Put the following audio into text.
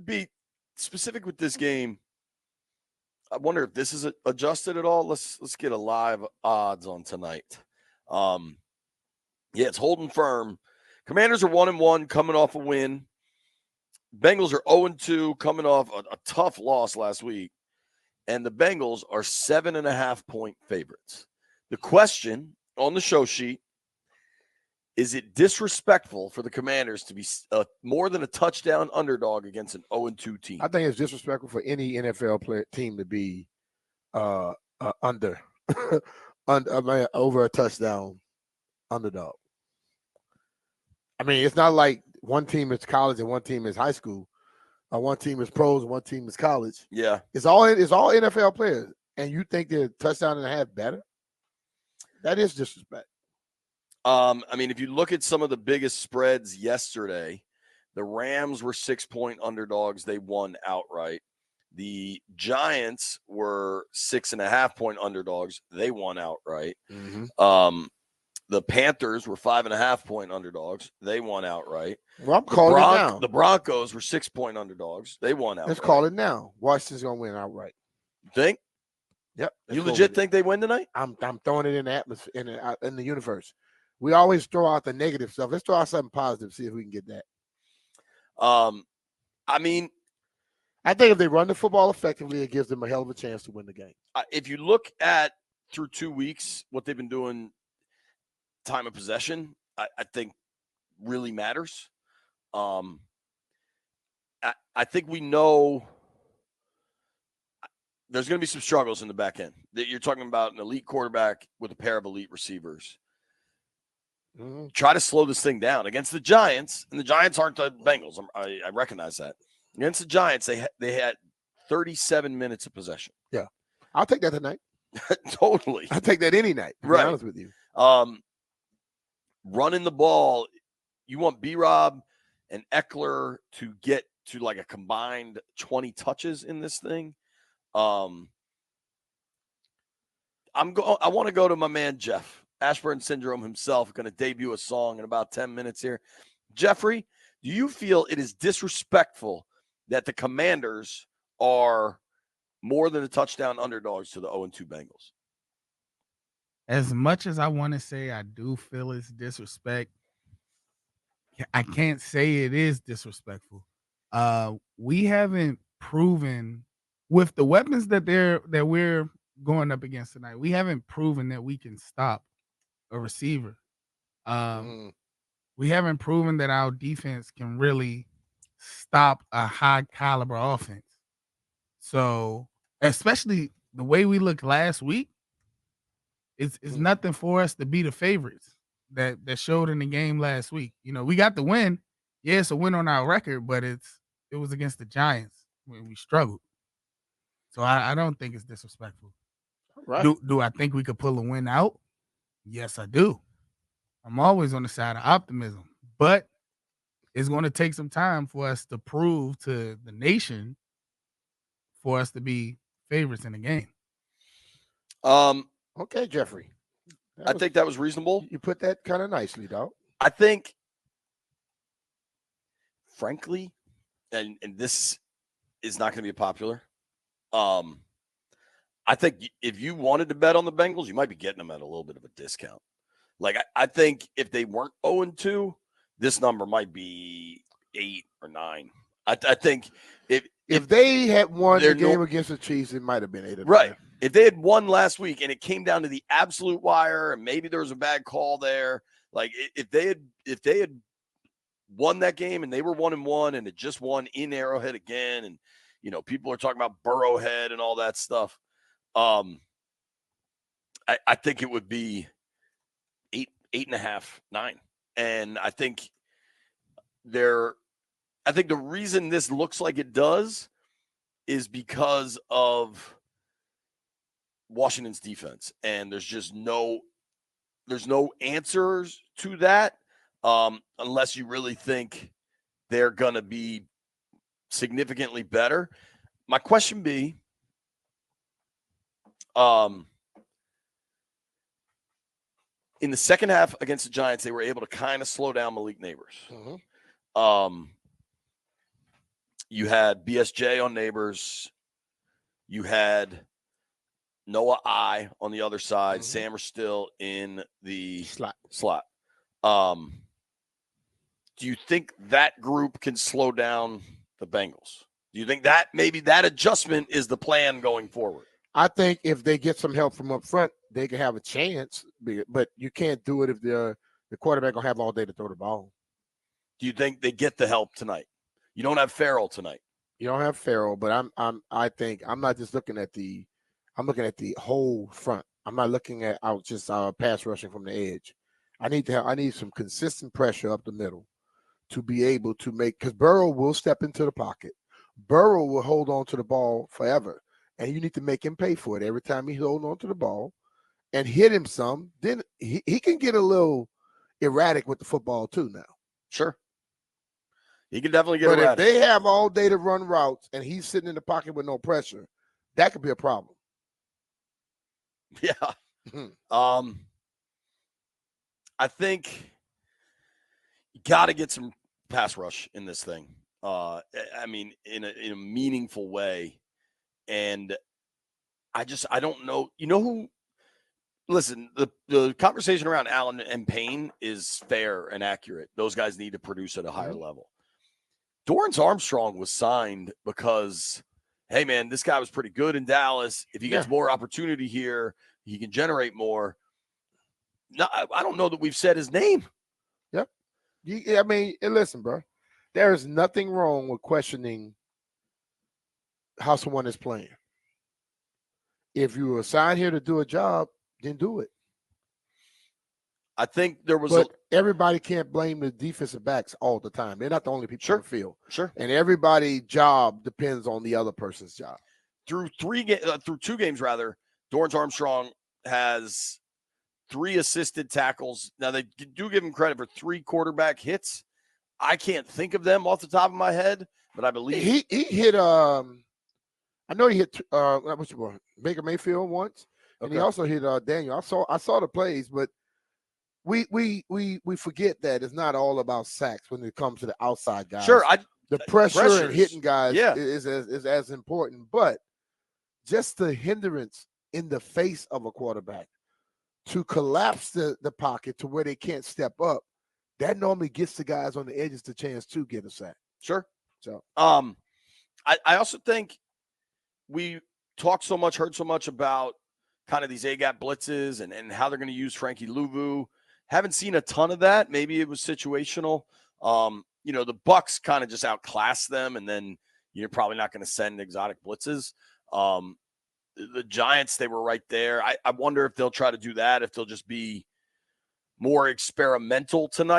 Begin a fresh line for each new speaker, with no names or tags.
Be specific with this game. I wonder if this is adjusted at all. Let's get a live odds on tonight. Yeah, it's holding firm. Commanders are 1-1, coming off a win. Bengals are 0-2, coming off a tough loss last week. And the Bengals are 7.5-point favorites. The question on the show sheet, is it disrespectful for the Commanders to be more than a touchdown underdog against an 0-2 team?
I think it's disrespectful for any NFL team to be under over a touchdown underdog. I mean, it's not like one team is college and one team is high school, or one team is pros and one team is college.
Yeah,
it's all NFL players, and you think they're touchdown and a half better? That is disrespect.
I mean, if you look at some of the biggest spreads yesterday, the Rams were 6-point underdogs. They won outright. The Giants were 6.5-point underdogs. They won outright.
Mm-hmm.
The Panthers were 5.5-point underdogs. They won outright.
Well, I'm calling it now.
The Broncos were 6-point underdogs. They won outright.
Let's call it now. Washington's gonna win outright.
You think?
Yep.
You legit think they win tonight?
I'm throwing it in the atmosphere, in the universe. We always throw out the negative stuff. Let's throw out something positive. See if we can get that.
I mean,
I think if they run the football effectively, it gives them a hell of a chance to win the game.
If you look at through 2 weeks, what they've been doing, time of possession, I think really matters. I think we know there's going to be some struggles in the back end. That you're talking about an elite quarterback with a pair of elite receivers. Mm-hmm. Try to slow this thing down against the Giants, and the Giants aren't the Bengals. I recognize that. Against the Giants, they had 37 minutes of possession.
Yeah, I'll take that tonight.
Totally,
I'll take that any night. To be honest with you,
running the ball, you want B-Rob and Eckler to get to like a combined 20 touches in this thing. I want to go to my man Jeff. Ashburn Syndrome himself, going to debut a song in about 10 minutes here. Jeffrey, do you feel it is disrespectful that the Commanders are more than a touchdown underdogs to the 0-2 Bengals?
As much as I want to say I do feel it's disrespect, I can't say it is disrespectful. We haven't proven with the weapons that we're going up against tonight, we haven't proven that we can stop a receiver. We haven't proven that our defense can really stop a high caliber offense. So, especially the way we looked last week, it's nothing for us to be the favorites that showed in the game last week. We got the win. Yeah, it's a win on our record, but it was against the Giants when we struggled. So I don't think it's disrespectful. Right. Do I think we could pull a win out? Yes, I do. I'm always on the side of optimism, but it's going to take some time for us to prove to the nation for us to be favorites in the game.
Okay, Jeffrey.
I think that was reasonable.
You put that kind of nicely, dog.
I think, frankly, and this is not going to be popular. I think if you wanted to bet on the Bengals, you might be getting them at a little bit of a discount. Like, I think if they weren't 0-2, this number might be 8 or 9. I think
if they had won the game against the Chiefs, it might have been 8 or 9.
Right. If they had won last week and it came down to the absolute wire and maybe there was a bad call there, like if they had won that game and they were 1-1 and it just won in Arrowhead again, and people are talking about Burrowhead and all that stuff. I think it would be 8.5, 9. And I think the reason this looks like it does is because of Washington's defense. And there's no answers to that unless you really think they're going to be significantly better. My question be, in the second half against the Giants, they were able to kind of slow down Malik Neighbors.
Mm-hmm.
You had BSJ on Neighbors. You had Noah I on the other side. Sam are still in the slot. Do you think that group can slow down the Bengals? Do you think that maybe that adjustment is the plan going forward?
I think if they get some help from up front, they can have a chance. But you can't do it if the quarterback will have all day to throw the ball.
Do you think they get the help tonight? You don't have Farrell tonight.
You don't have Farrell, but I think I'm not just looking at I'm looking at the whole front. I'm not looking at out just pass rushing from the edge. I need some consistent pressure up the middle to be able to make, because Burrow will step into the pocket. Burrow will hold on to the ball forever, and you need to make him pay for it every time he's holding on to the ball and hit him some. Then he can get a little erratic with the football too now.
Sure. He can definitely get
erratic.
But
if they have all day to run routes and he's sitting in the pocket with no pressure, that could be a problem.
Yeah. I think you got to get some pass rush in this thing. I mean, in a meaningful way. And I don't know. You know who? Listen, the conversation around Allen and Payne is fair and accurate. Those guys need to produce at a higher level. Dorrance Armstrong was signed because, hey, man, this guy was pretty good in Dallas. If he gets more opportunity here, he can generate more. No, I don't know that we've said his name.
Yep. I mean, listen, bro. There is nothing wrong with questioning how someone is playing. If you were assigned here to do a job, then do it.
I think there was
everybody can't blame the defensive backs all the time. They're not the only people on the field.
Sure.
And everybody's job depends on the other person's job.
Through 2 games, Dorrance Armstrong has 3 assisted tackles. Now, they do give him credit for 3 quarterback hits. I can't think of them off the top of my head, but I believe
he hit. I know he hit Baker Mayfield once, and he also hit Daniel. I saw the plays, but we forget that it's not all about sacks when it comes to the outside guys.
Sure,
the pressure and hitting guys is as important, but just the hindrance in the face of a quarterback to collapse the pocket to where they can't step up, that normally gets the guys on the edges the chance to get a sack.
Sure.
So,
I also think we heard so much about kind of these A-gap blitzes and how they're going to use Frankie Louvu. Haven't seen a ton of that. Maybe it was situational. The Bucs kind of just outclassed them, and then you're probably not going to send exotic blitzes. The Giants, they were right there. I wonder if they'll try to do that, if they'll just be more experimental tonight.